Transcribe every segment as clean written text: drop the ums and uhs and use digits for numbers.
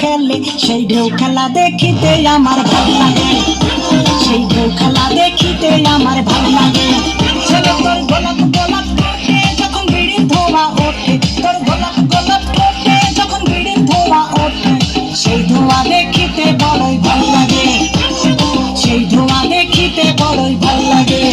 খেলে, সেই ঢেউ খেলা দেখিতে আমার ভালো লাগে, সেই ঢেউ খেলা দেখিতে আমার ভালো লাগে। ছেলে তোর গোলাপ গোলাপ ঠোঁটে যখন বিড়ির ধোঁয়া ওঠে, তোর গোলাপ গোলাপ ঠোঁটে যখন বিড়ির ধোঁয়া ওঠে, সেই ধোঁয়া দেখিতে বড়ই ভালো লাগে, সেই ধোঁয়া দেখিতে বড়ই ভালো লাগে।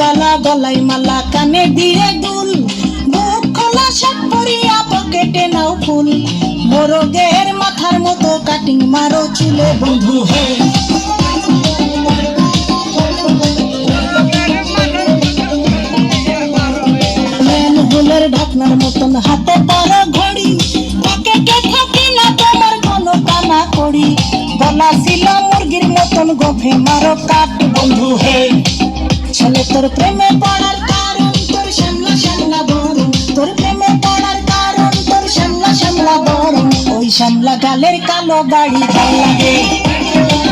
বালা গলায় মালা কানে দিয়ে দুল, বুক খোলা শাক পরিয়া পকেটে নাও ফুল, মোরগের মাথার মতো কাটিং মারো চুলে বন্ধু হে। ফুলের ঢাকনার মতন হাতে পারো ঘড়ি, পকেটে থাকে না তোমার কোনো কানা কড়ি, গলা ছিল মুরগির মতন গফে মারো কাট বন্ধু হে। ছেলে তোর প্রেমে পড়ার কারণ তোর শ্যামলা শ্যামলা বরণ, তোর প্রেমে পড়ার কারণ তোর শ্যামলা শ্যামলা বরণ, ওই শ্যামলা গালের কালো দাড়ি ভাল লাগে,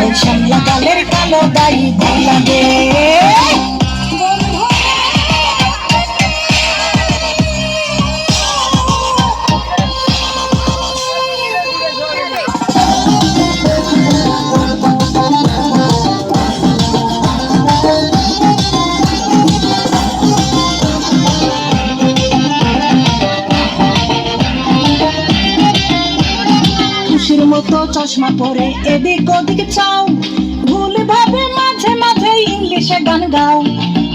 ওই শ্যামলা গালের কালো দাড়ি ভাল লাগে। মতো চশমা পরে এদিক ওদিক চাও, ভুল ভাবে মাঝে মাঝে ইংলিশে গান গাও,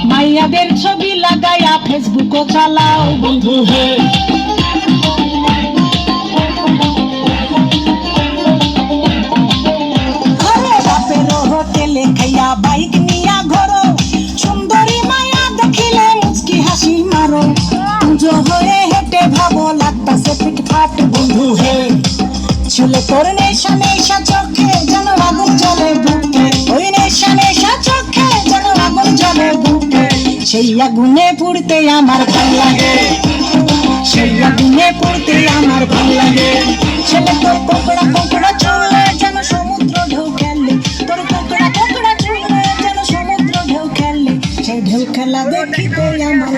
মাইয়াদের ছবি লাগাইয়া ফেসবুকও চালাও বন্ধু হে। ঘরে বাপের হোটেলে খাইয়া বাইক নিয়া ঘোরো, সুন্দরী মায়া দেখিলে মুচকি হাসি মারো, পুজো হয়ে হেঁটে ভাবো লাগতাছে ফিটফাট বন্ধু হে। ছেলে তোর নেশা নেশা চোখে যেন আগুন জ্বলে বুকে, ওই নেশা নেশা চোখে যেন আগুন জ্বলে বুকে, সেই আগুনে পুড়তে আমার ভাল লাগে, সেই আগুনে পুড়তে আমার ভাল লাগে। ছেলে তোর কোকড়া কোকড়া চুলে যেন সমুদ্র ঢেউ খেলে, তোর কোকড়া কোকড়া চুলে যেন সমুদ্র ঢেউ খেলে, সেই ঢেউ খেলা দেখিতে আমার